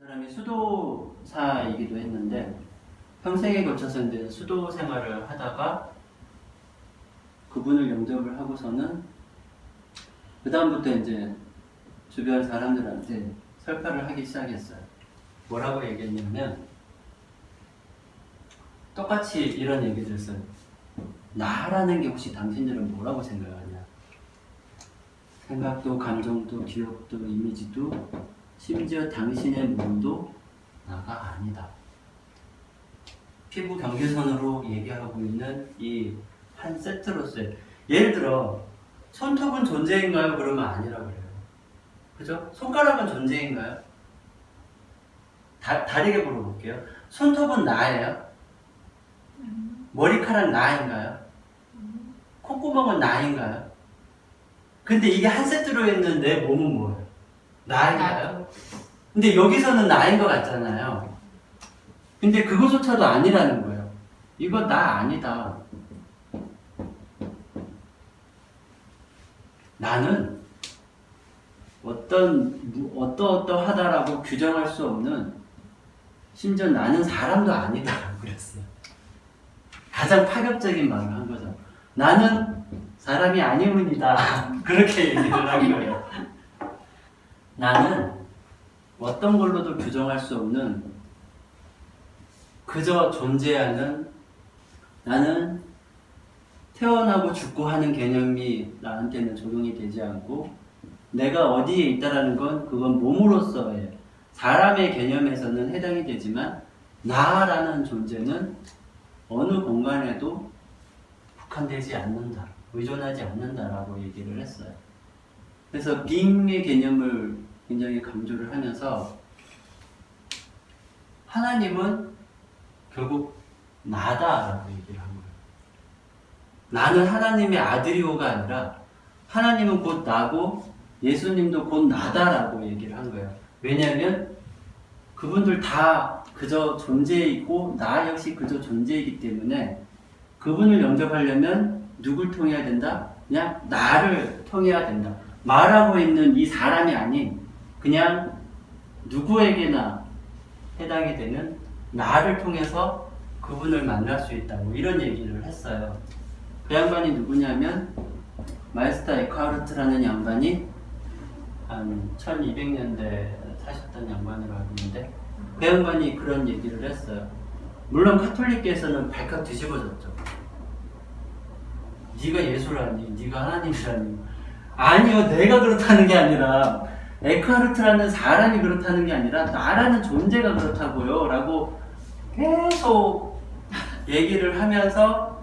사람이 수도사이기도 했는데 평생에 걸쳐서 이제 수도 생활을 하다가 그분을 영접을 하고서는 그 다음부터 이제 주변 사람들한테 설파를 하기 시작했어요. 뭐라고 얘기했냐면 똑같이 이런 얘기를 했어요. 나라는 게 혹시 당신들은 뭐라고 생각하냐? 생각도 감정도 기억도 이미지도 심지어 당신의 몸도 나가 아니다. 피부 경계선으로 얘기하고 있는 이 한 세트로서의, 예를 들어 손톱은 존재인가요? 그러면 아니라고 그래요. 그죠? 손가락은 존재인가요? 다르게 물어볼게요. 손톱은 나예요? 머리카락 나인가요? 콧구멍은 나인가요? 근데 이게 한 세트로 있는 내 몸은 뭐예요? 나인가요? 근데 여기서는 나인 것 같잖아요. 근데 그것조차도 아니라는 거예요. 이거 나 아니다. 나는 어떠하다라고 규정할 수 없는, 심지어 나는 사람도 아니다라고 그랬어요. 가장 파격적인 말을 한 거죠. 나는 사람이 아니문이다. 그렇게 얘기를 한 거예요. 나는 어떤 걸로도 규정할 수 없는, 그저 존재하는, 나는 태어나고 죽고 하는 개념이 나한테는 적용이 되지 않고, 내가 어디에 있다라는 건 그건 몸으로서의 사람의 개념에서는 해당이 되지만, 나라는 존재는 어느 공간에도 국한되지 않는다, 의존하지 않는다라고 얘기를 했어요. 그래서 being의 개념을 굉장히 강조를 하면서 하나님은 결국 나다라고 얘기를 한 거예요. 나는 하나님의 아들이오가 아니라 하나님은 곧 나고 예수님도 곧 나다라고 얘기를 한 거예요. 왜냐하면 그분들 다 그저 존재이고 나 역시 그저 존재이기 때문에 그분을 영접하려면 누굴 통해야 된다? 그냥 나를 통해야 된다. 말하고 있는 이 사람이 아닌 그냥 누구에게나 해당이 되는 나를 통해서 그분을 만날 수 있다고 이런 얘기를 했어요. 그 양반이 누구냐면 마이스터 에크하르트라는 양반이 한 1200년대 사셨던 양반으로 알고 있는데, 그 양반이 그런 얘기를 했어요. 물론 카톨릭계에서는 발칵 뒤집어졌죠. 네가 예수라니, 네가 하나님이라니. 아니요, 내가 그렇다는 게 아니라 에크하르트라는 사람이 그렇다는 게 아니라 나라는 존재가 그렇다고요 라고 계속 얘기를 하면서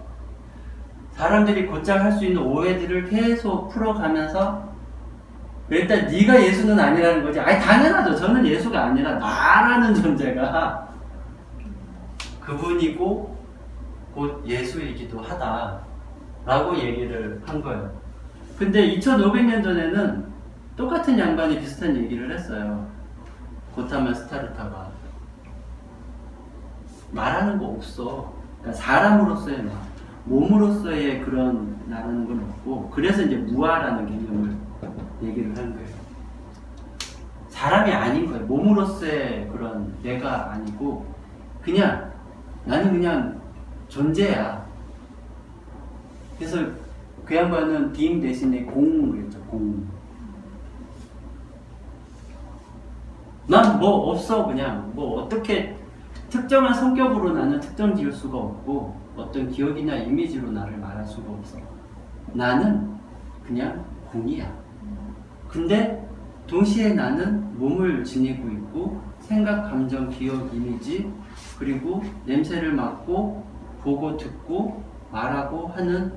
사람들이 곧잘 할 수 있는 오해들을 계속 풀어가면서, 일단 네가 예수는 아니라는 거지. 아니 당연하죠. 저는 예수가 아니라 나라는 존재가 그분이고 곧 예수이기도 하다라고 얘기를 한 거예요. 근데 2500년 전에는 똑같은 양반이 비슷한 얘기를 했어요. 고타만 스타르타가. 말하는 거 없어. 그러니까 사람으로서의 말, 몸으로서의 그런 나라는 건 없고, 그래서 이제 무아라는 개념을 얘기를 한 거예요. 사람이 아닌 거예요. 몸으로서의 그런 내가 아니고 그냥 나는 그냥 존재야. 그래서 그 양반은 being 대신에 공을 그랬죠. 공. 난 뭐 없어. 그냥 뭐 어떻게 특정한 성격으로 나는 특정 지을 수가 없고 어떤 기억이나 이미지로 나를 말할 수가 없어. 나는 그냥 공이야. 근데 동시에 나는 몸을 지니고 있고 생각, 감정, 기억, 이미지, 그리고 냄새를 맡고 보고 듣고 말하고 하는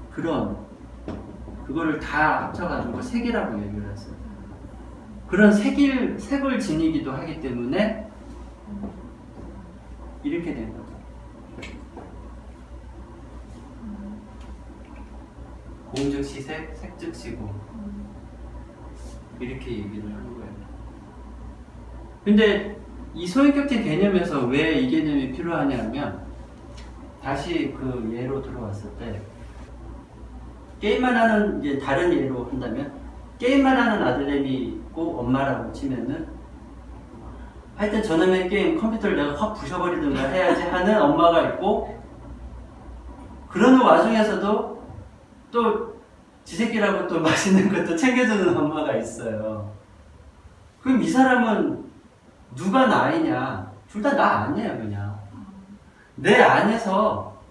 그거를 다 합쳐가지고 색이라고 얘기를 했어요. 그런 색을 지니기도 하기 때문에 이렇게 된 거죠. 공즉 시색, 색즉 시공. 이렇게 얘기를 하는 거예요. 근데 이 소인격체 개념에서 왜 이 개념이 필요하냐면, 다시 그 예로 들어왔을 때, 게임만 하는, 이제 다른 예로 한다면, 게임만 하는 아들내미 있고 엄마라고 치면은 하여튼 저놈의 게임 컴퓨터를 내가 확 부셔버리든가 해야지 하는 엄마가 있고, 그러는 와중에서도 또 지새끼라고 또 맛있는 것도 챙겨주는 엄마가 있어요. 그럼 이 사람은 누가 나이냐? 둘 다 나 아니에요, 그냥. 내 안에서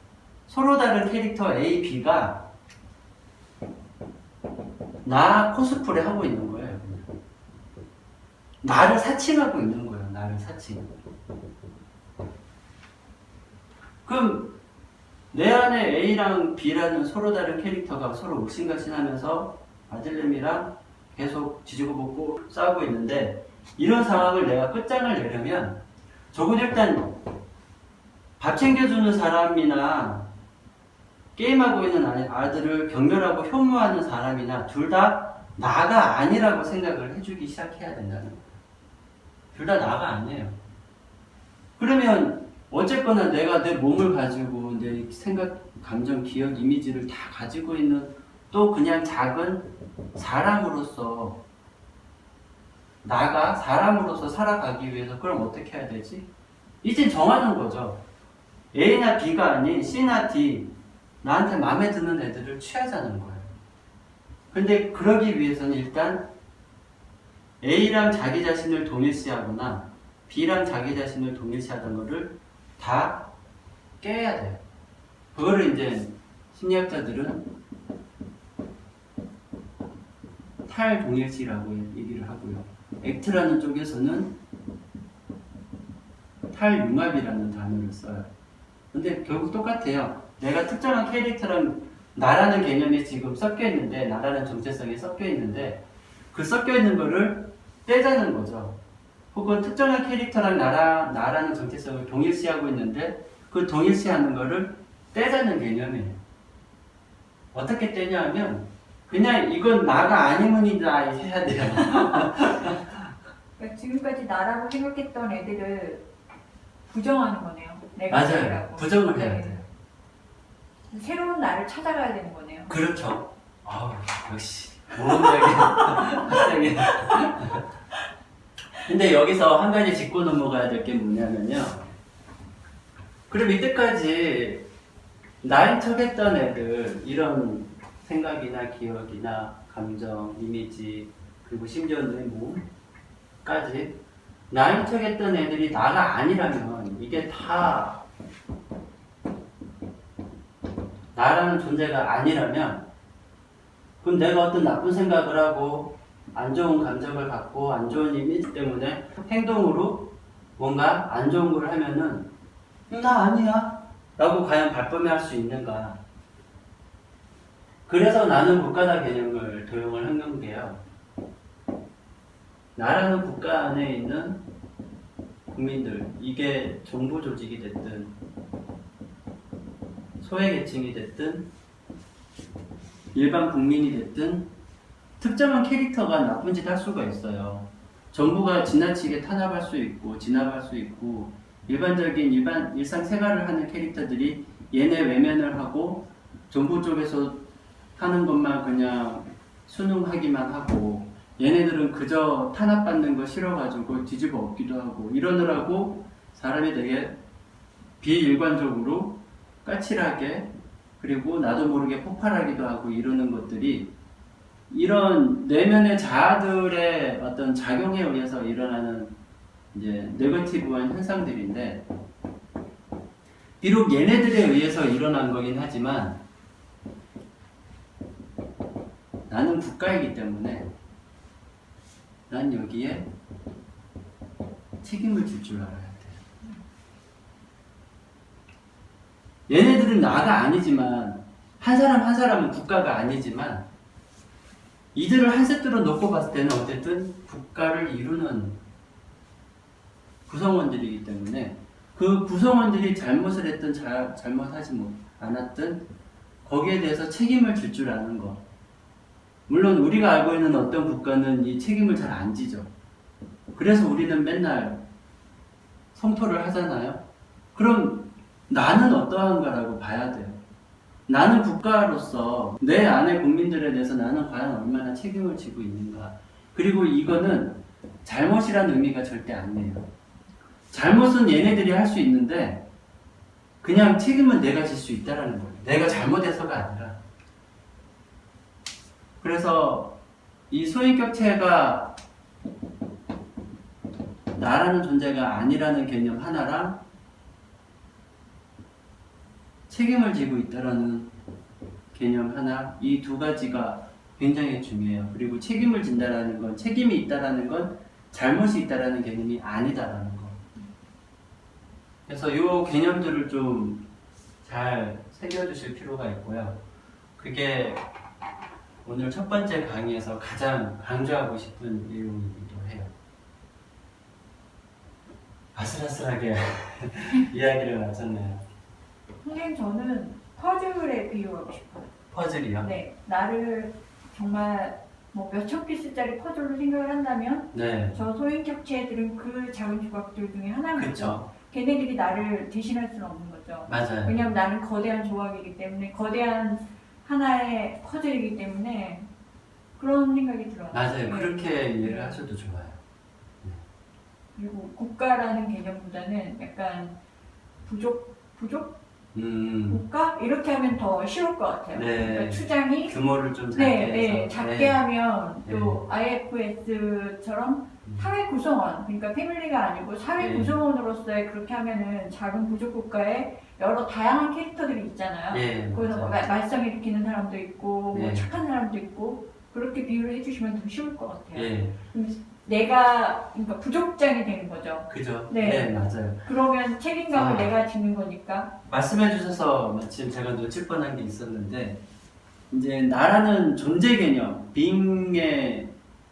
서로 다른 캐릭터 A, B가 나 코스프레 하고 있는 거예요. 그냥. 나를 사칭하고 있는 거예요. 나를 사칭. 그럼 내 안에 A랑 B라는 서로 다른 캐릭터가 서로 옥신각신하면서 아들내미랑 계속 지지고 볶고 싸우고 있는데, 이런 상황을 내가 끝장을 내려면 적어도 일단 밥 챙겨주는 사람이나 게임하고 있는 아들을 격렬하고 혐오하는 사람이나 둘 다 나가 아니라고 생각을 해주기 시작해야 된다는 거예요. 둘 다 나가 아니에요. 그러면 어쨌거나 내가 내 몸을 가지고 내 생각, 감정, 기억, 이미지를 다 가지고 있는 또 그냥 작은 사람으로서, 나가 사람으로서 살아가기 위해서 그럼 어떻게 해야 되지? 이젠 정하는 거죠. A나 B가 아닌 C나 D, 나한테 마음에 드는 애들을 취하자는 거예요. 근데 그러기 위해서는 일단 A랑 자기 자신을 동일시하거나 B랑 자기 자신을 동일시하던 거를 다 깨야 돼요. 그거를 이제 심리학자들은 탈동일시라고 얘기를 하고요. 액트라는 쪽에서는 탈융합이라는 단어를 써요. 근데 결국 똑같아요. 내가 특정한 캐릭터랑 나라는 개념이 지금 섞여 있는데, 나라는 정체성이 섞여 있는데, 그 섞여 있는 거를 떼자는 거죠. 혹은 특정한 캐릭터랑 나라는 정체성을 동일시하고 있는데, 그 동일시하는 거를 떼자는 개념이에요. 어떻게 떼냐 하면, 그냥 이건 나가 아니면이다 해야 돼요. 그러니까 지금까지 나라고 생각했던 애들을 부정하는 거네요. 내가 맞아요. 나라고. 부정을 해야 돼요. 새로운 나를 찾아가야 되는 거네요. 그렇죠. 역시 모범적인 학생이. 근데 여기서 한 가지 짚고 넘어가야 될 게 뭐냐면요. 그럼 이때까지 나인 척 했던 애들, 이런 생각이나 기억이나 감정, 이미지, 그리고 심지어 내 몸까지 나인 척 했던 애들이 나가 아니라면, 이게 다 나라는 존재가 아니라면, 그럼 내가 어떤 나쁜 생각을 하고 안 좋은 감정을 갖고 안 좋은 이미지 때문에 행동으로 뭔가 안 좋은 걸 하면은 나 아니야 라고 과연 발뺌할 수 있는가. 그래서 나는 국가다 개념을 도용을 한 게요. 나라는 국가 안에 있는 국민들, 이게 정부 조직이 됐든 소외계층이 됐든 일반 국민이 됐든 특정한 캐릭터가 나쁜 짓 할 수가 있어요. 정부가 지나치게 탄압할 수 있고 진압할 수 있고, 일반적인 일상 생활을 하는 캐릭터들이 얘네 외면을 하고 정부 쪽에서 하는 것만 그냥 순응하기만 하고, 얘네들은 그저 탄압받는 거 싫어가지고 뒤집어 엎기도 하고, 이러느라고 사람이 되게 비일관적으로 까칠하게, 그리고 나도 모르게 폭발하기도 하고 이러는 것들이 이런 내면의 자아들의 어떤 작용에 의해서 일어나는 이제 네거티브한 현상들인데, 비록 얘네들에 의해서 일어난 거긴 하지만 나는 국가이기 때문에 난 여기에 책임을 질 줄 알아야 돼. 얘네들은 나가 아니지만, 한 사람 한 사람은 국가가 아니지만, 이들을 한 세트로 놓고 봤을 때는 어쨌든 국가를 이루는 구성원들이기 때문에, 그 구성원들이 잘못을 했든 잘못하지 않았든 거기에 대해서 책임을 질 줄 아는 것. 물론 우리가 알고 있는 어떤 국가는 이 책임을 잘 안 지죠. 그래서 우리는 맨날 성토를 하잖아요. 그럼 나는 어떠한가라고 봐야 돼요. 나는 국가로서 내 안의 국민들에 대해서 나는 과연 얼마나 책임을 지고 있는가. 그리고 이거는 잘못이라는 의미가 절대 아니에요. 잘못은 얘네들이 할 수 있는데 그냥 책임은 내가 질 수 있다라는 거예요. 내가 잘못해서가 아니라. 그래서 이 소인격체가 나라는 존재가 아니라는 개념 하나랑 책임을 지고 있다라는 개념 하나, 이 두 가지가 굉장히 중요해요. 그리고 책임을 진다라는 건, 책임이 있다라는 건 잘못이 있다라는 개념이 아니다라는 거. 그래서 이 개념들을 좀 잘 새겨두실 필요가 있고요. 그게 오늘 첫 번째 강의에서 가장 강조하고 싶은 내용이기도 해요. 아슬아슬하게 이야기를 마쳤네요. 선생님, 저는 퍼즐에 비유하고 싶어요. 퍼즐이요? 네, 나를 정말 뭐 몇천 피스짜리 퍼즐로 생각을 한다면 네. 저 소인격체들은 그 작은 조각들 중에 하나인 거죠. 그쵸. 걔네들이 나를 대신할 수는 없는 거죠. 맞아요. 왜냐하면 나는 거대한 조각이기 때문에, 거대한 하나의 퍼즐이기 때문에 그런 생각이 들어요. 맞아요. 네. 그렇게 이해를 하셔도 좋아요. 그리고 국가라는 개념보다는 약간 부족? 국가? 이렇게 하면 더 쉬울 것 같아요. 네. 그러니까 추장이 규모를 좀 작게 네, 해서. 네, 작게 네. 하면 또 IFS처럼 사회 구성원, 그러니까 패밀리가 아니고 사회 네. 구성원으로서의 그렇게 하면은 작은 부족 국가에 여러 다양한 캐릭터들이 있잖아요. 예, 거기서 뭐 맞아요. 말썽 일으키는 사람도 있고, 뭐 네. 착한 사람도 있고, 그렇게 비유를 해주시면 더 쉬울 것 같아요. 예, 내가, 그러니까 부족장이 되는 거죠. 그죠? 네. 네, 맞아요. 그러면 책임감을 아. 내가 짓는 거니까. 말씀해 주셔서 마침 제가 놓칠 뻔한 게 있었는데, 이제 나라는 존재 개념, being의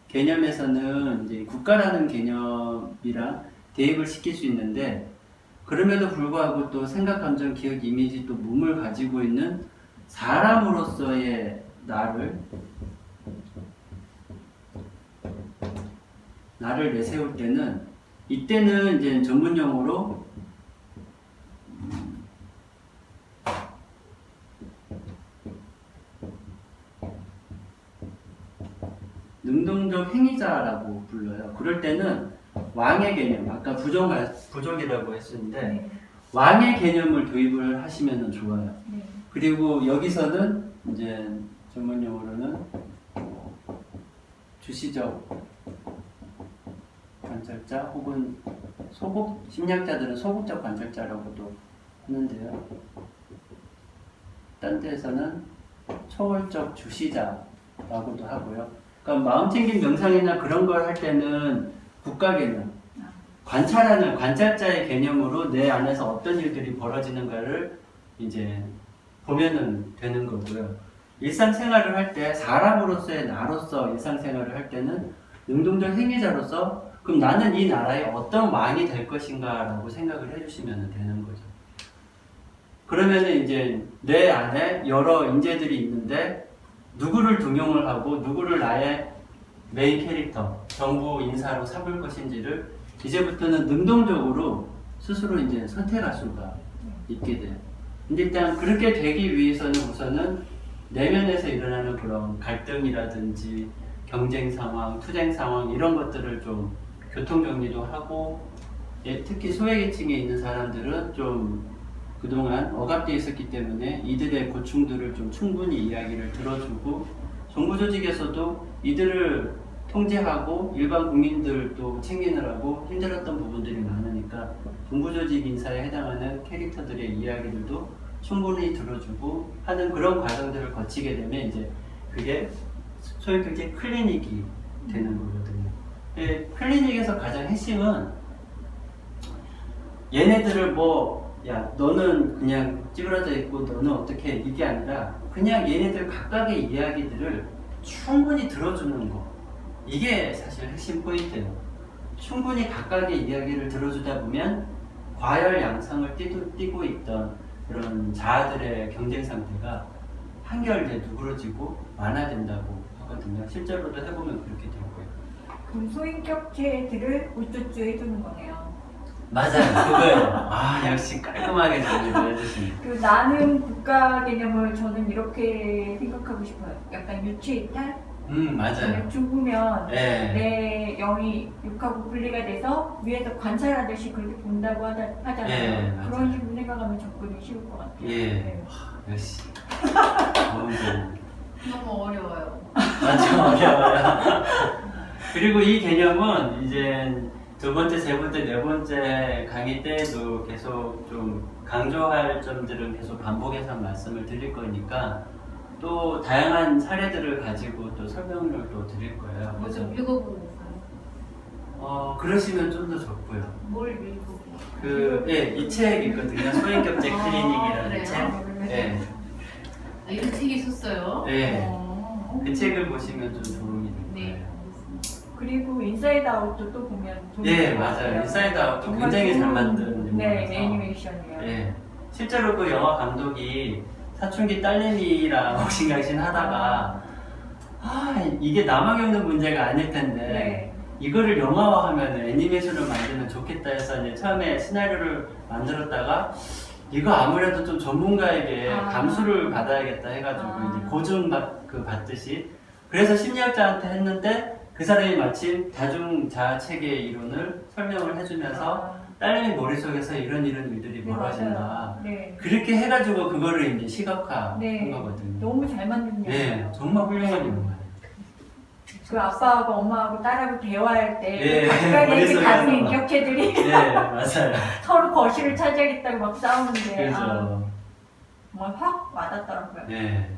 개념에서는 이제 국가라는 개념이랑 대입을 시킬 수 있는데, 그럼에도 불구하고 또 생각, 감정, 기억, 이미지, 또 몸을 가지고 있는 사람으로서의 나를 내세울 때는, 이때는 이제 전문 용어로 능동적 행위자라고 불러요. 그럴 때는 왕의 개념, 아까 부족이라고 했었는데 네. 왕의 개념을 도입을 하시면 좋아요. 네. 그리고 여기서는 이제 전문 용어로는 주시적 관찰자 혹은 심리학자들은 소극적 관찰자라고도 하는데요. 딴 데에서는 초월적 주시자라고도 하고요. 그러니까 마음챙김 명상이나 그런 걸 할 때는 국가 개념, 관찰하는 관찰자의 개념으로 내 안에서 어떤 일들이 벌어지는가를 이제 보면은 되는 거고요. 일상생활을 할 때 사람으로서의 나로서 일상생활을 할 때는 능동적 행위자로서 그럼 나는 이 나라의 어떤 왕이 될 것인가 라고 생각을 해주시면 되는 거죠. 그러면은 이제 내 안에 여러 인재들이 있는데 누구를 등용을 하고 누구를 나의 메인 캐릭터, 정부 인사로 삼을 것인지를 이제부터는 능동적으로 스스로 이제 선택할 수가 있게 돼요. 근데 일단 그렇게 되기 위해서는 우선은 내면에서 일어나는 그런 갈등이라든지 경쟁 상황, 투쟁 상황 이런 것들을 좀 교통 정리도 하고, 특히 소외계층에 있는 사람들은 좀 그동안 억압되어 있었기 때문에 이들의 고충들을 좀 충분히 이야기를 들어주고, 정부 조직에서도 이들을 통제하고 일반 국민들도 챙기느라고 힘들었던 부분들이 많으니까 정부 조직 인사에 해당하는 캐릭터들의 이야기들도 충분히 들어주고 하는 그런 과정들을 거치게 되면 이제 그게 소위 그게 클리닉이 되는 거거든요. 클리닉에서 가장 핵심은 얘네들을 야 너는 그냥 찌그러져 있고 너는 어떻게 해, 이게 아니라 그냥 얘네들 각각의 이야기들을 충분히 들어주는 거, 이게 사실 핵심 포인트예요. 충분히 각각의 이야기를 들어주다 보면 과열 양상을 띠고 있던 그런 자아들의 경쟁 상태가 한결 누그러지고 완화된다고 하거든요. 실제로도 해보면 그렇게 되고요. 그럼 소인격체들을 우쭈쭈 해주는 거네요. 맞아요, 그거예요. 역시 깔끔하게 정리를 해주시네요. 그 나는 국가 개념을 저는 이렇게 생각하고 싶어요. 약간 유체 이탈? 맞아요. 죽으면 예. 내 영이 육하고 분리가 돼서 위에서 관찰하듯이 그렇게 본다고 하잖아요. 예, 맞아요. 그런 식으로 생각하면 접근이 쉬울 것 같아요. 예. 네. 역시. 좋은 점. 너무 어려워요. 맞아, 어려워요. 그리고 이 개념은 이제 두 번째, 세 번째, 네 번째 강의 때도 계속 좀 강조할 점들은 계속 반복해서 말씀을 드릴 거니까 또 다양한 사례들을 가지고 또 설명을 또 드릴 거예요. 뭐 그래서 좀 읽어보고 있어요. 그러시면 좀 더 좋고요. 뭘 읽어보고. 이 책 있거든요. 소행격제 클리닉이라는 그래요? 책. 예. 아, 이런 책이 있었어요. 예. 그 책을 보시면 좀 도움이 될 네, 거예요. 알겠습니다. 그리고 인사이드 아웃도 또 보면 좋을 예, 것 맞아요. 같아요. 인사이드 아웃도 정말 굉장히 잘 좋은, 만든 네, 영화라서. 애니메이션이에요. 예. 실제로 그 영화 감독이 사춘기 딸내미랑 옥신각신 하다가 이게 나만 겪는 문제가 아닐 텐데 네. 이거를 영화화하면 애니메이션을 만들면 좋겠다 해서 이제 처음에 시나리오를 만들었다가 이거 아무래도 좀 전문가에게 감수를 받아야겠다 해가지고 이제 고증 받듯이 그래서 심리학자한테 했는데 그 사람이 마침 다중자아체계 이론을 설명을 해주면서 딸내미 머릿속에서 이런 일들이 네, 벌어진다. 맞아요. 네. 그렇게 해가지고 그거를 이제 시각화한 네. 거거든요. 너무 잘 만든 영화. 네, 정말 훌륭한 영화예요. 그 아빠하고 엄마하고 딸하고 대화할 때 예, 각각의 머릿속에 같은 하는 거. 인격체들이 네, 맞아요. 서로 거실을 차지하겠다고 막 싸우는데 그렇죠. 정말 확 와닿더라고요. 네,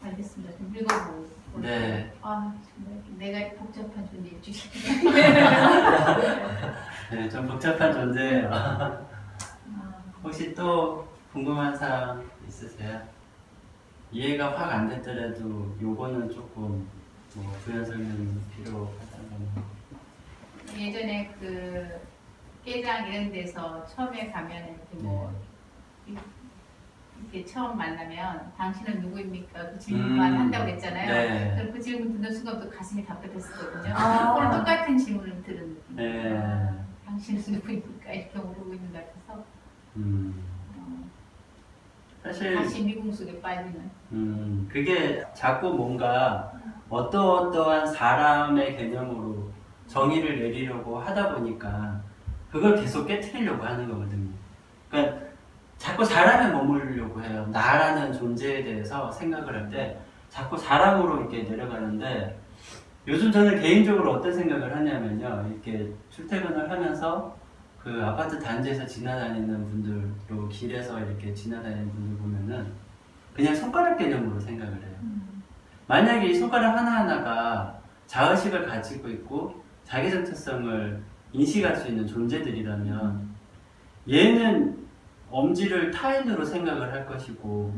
알겠습니다. 좀 읽어보고. 네. 아, 정말 내가 복잡한 존재일 줄. 네, 좀 복잡한 존재예요. 혹시 또 궁금한 사항 있으세요? 이해가 확 안 됐더라도 요거는 조금 뭐 부연 설명이 필요하다거나. 예전에 그 깨장 이런 데서 처음에 가면 이렇게 뭐 이렇게 처음 만나면 당신은 누구입니까? 그 질문만 한다고 그랬잖아요. 네. 그럼 그 질문 듣는 순간부터 가슴이 답답했었거든요. 아. 오늘 똑같은 질문을 들은 느낌. 네. 당신은 누구입니까? 이렇게 물어보고 있는 것 같아서 사실 다시 미궁 속에 빠지는. 그게 자꾸 뭔가 어떠한 사람의 개념으로 정의를 내리려고 하다 보니까 그걸 계속 깨트리려고 하는 거거든요. 그러니까 자꾸 사람에 머무르려고 해요. 나라는 존재에 대해서 생각을 할 때 자꾸 사람으로 이렇게 내려가는데 요즘 저는 개인적으로 어떤 생각을 하냐면요. 이렇게 출퇴근을 하면서 그 아파트 단지에서 지나다니는 분들도 길에서 이렇게 지나다니는 분들 보면은 그냥 손가락 개념으로 생각을 해요. 만약에 이 손가락 하나하나가 자의식을 가지고 있고 자기 정체성을 인식할 수 있는 존재들이라면 얘는 엄지를 타인으로 생각을 할 것이고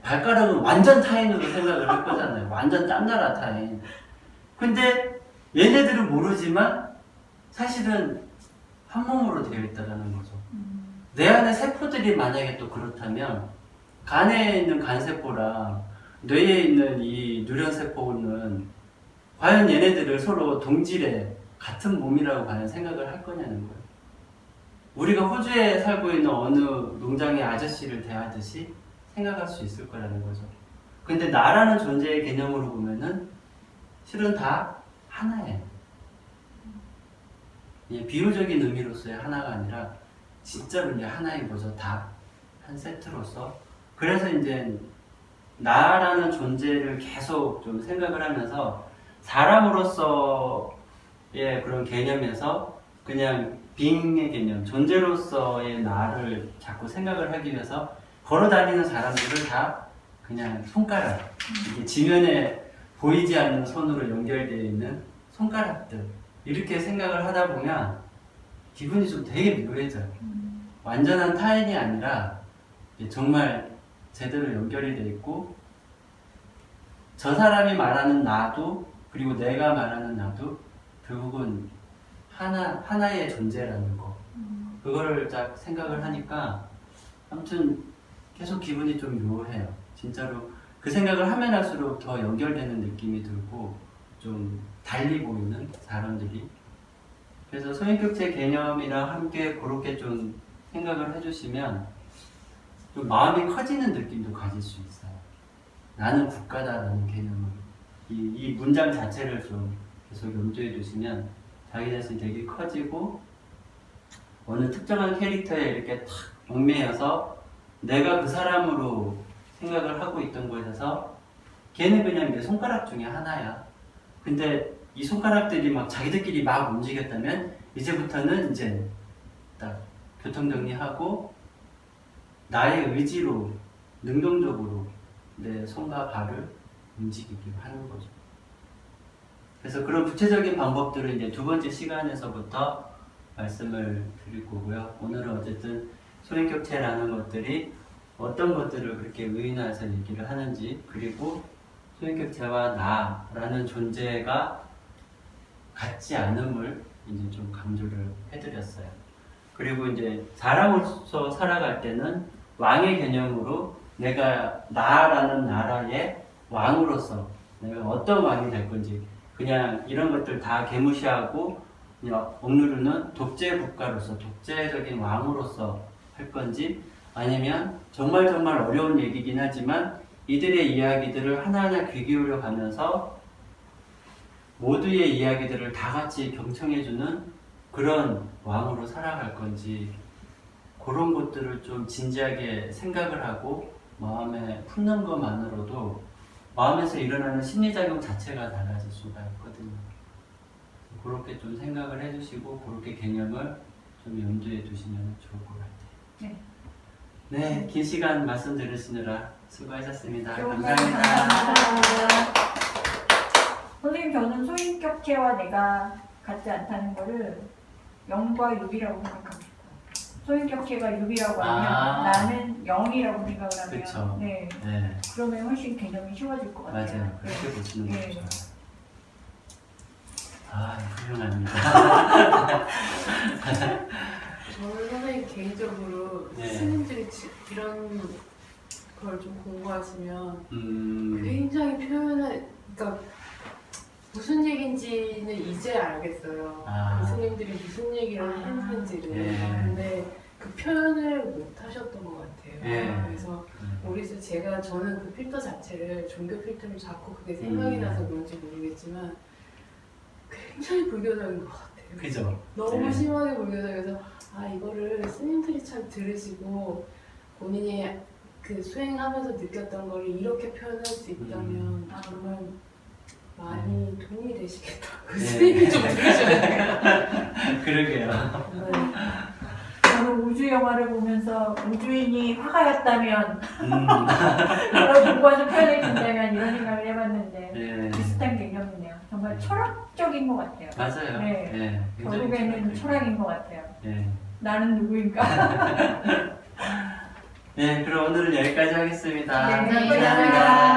발가락은 완전 타인으로 생각을 할 거잖아요. 완전 딴 나라 타인. 근데 얘네들은 모르지만 사실은 한 몸으로 되어 있다는 거죠. 내 안에 세포들이 만약에 또 그렇다면 간에 있는 간세포랑 뇌에 있는 이 누련세포는 과연 얘네들을 서로 동질의 같은 몸이라고 과연 생각을 할 거냐는 거예요. 우리가 호주에 살고 있는 어느 농장의 아저씨를 대하듯이 생각할 수 있을 거라는 거죠. 근데 나라는 존재의 개념으로 보면은 실은 다 하나예요. 비유적인 의미로서의 하나가 아니라 진짜로 이제 하나인 거죠. 다 한 세트로서. 그래서 이제 나라는 존재를 계속 좀 생각을 하면서 사람으로서의 그런 개념에서 그냥 빙의 개념, 존재로서의 나를 자꾸 생각을 하기 위해서 걸어다니는 사람들을 다 그냥 손가락, 이게 지면에 보이지 않는 손으로 연결되어 있는 손가락들 이렇게 생각을 하다 보면 기분이 좀 되게 묘해져요. 완전한 타인이 아니라 정말 제대로 연결이 되어 있고 저 사람이 말하는 나도 그리고 내가 말하는 나도 결국은 하나의 존재라는 거 그거를 딱 생각을 하니까 아무튼 계속 기분이 좀 묘해요. 진짜로 그 생각을 하면 할수록 더 연결되는 느낌이 들고 좀 달리 보이는 사람들이. 그래서 소인격체 개념이랑 함께 그렇게 좀 생각을 해주시면 좀 마음이 커지는 느낌도 가질 수 있어요. 나는 국가다라는 개념을 이 문장 자체를 좀 계속 염두에 두시면 자기 자신이 되게 커지고 어느 특정한 캐릭터에 이렇게 탁 얽매여서 내가 그 사람으로 생각을 하고 있던 곳에서 걔는 그냥 내 손가락 중에 하나야. 근데 이 손가락들이 막 자기들끼리 막 움직였다면 이제부터는 이제 딱 교통정리하고 나의 의지로 능동적으로 내 손과 발을 움직이게 하는 거죠. 그래서 그런 구체적인 방법들을 이제 두 번째 시간에서부터 말씀을 드릴 거고요. 오늘은 어쨌든 소인격체라는 것들이 어떤 것들을 그렇게 의인화해서 얘기를 하는지, 그리고 소인격체와 나라는 존재가 같지 않음을 이제 좀 강조를 해드렸어요. 그리고 이제 사람으로서 살아갈 때는 왕의 개념으로 내가 나라는 나라의 왕으로서 내가 어떤 왕이 될 건지 그냥 이런 것들 다 개무시하고 그냥 억누르는 독재 국가로서 독재적인 왕으로서 할 건지, 아니면 정말 어려운 얘기긴 하지만 이들의 이야기들을 하나하나 귀 기울여 가면서 모두의 이야기들을 다 같이 경청해주는 그런 왕으로 살아갈 건지, 그런 것들을 좀 진지하게 생각을 하고 마음에 품는 것만으로도 마음에서 일어나는 심리작용 자체가 달라질 수가 있거든요. 그렇게 좀 생각을 해주시고 그렇게 개념을 좀 염두에 두시면 좋을 것 같아요. 네, 긴 시간 말씀 들으시느라 수고하셨습니다. 감사합니다. 선생님, 저는 소인격체와 내가 같지 않다는 거를 0과 6이라고 생각합니다. 소인격체가 6이라고 하면 나는 0이라고 생각을 하면 그쵸. 네. 네, 그러면 훨씬 개념이 쉬워질 것 같아요. 맞아요. 그렇게 보시는 게 네. 좋아요. 아, 훌륭합니다. 저는 선생님 개인적으로 네. 스님들이 이런 걸 좀 공부하시면 네. 굉장히 표현을, 그러니까 무슨 얘기인지는 이제 알겠어요. 그 스님들이 무슨 얘기를 했는지를. 예. 근데 그 표현을 못 하셨던 것 같아요. 예. 그래서 모르겠어요. 저는 그 필터 자체를 종교 필터를 자꾸 그게 생각이 나서 그런지 모르겠지만 굉장히 불교적인 것 같아요. 그죠? 너무 네. 심하게 불교적이어서 이거를 스님들이 참 들으시고 본인이 그 수행하면서 느꼈던 걸 이렇게 표현할 수 있다면 정말 많이 도움이 되시겠다. 그 네. 스님이 좀 들으셔야 돼요. 그러게요. 네. 저는 우주 영화를 보면서 우주인이 화가였다면 음. 그런 공부해서 표현해준다면 이런 생각을 해봤는데 네. 비슷한 개념이네요. 정말 철학적인 것 같아요. 맞아요. 네. 네. 굉장히 결국에는 철학인 것 같아요. 네. 나는 누구인가? 네, 그럼 오늘은 여기까지 하겠습니다. 네, 감사합니다.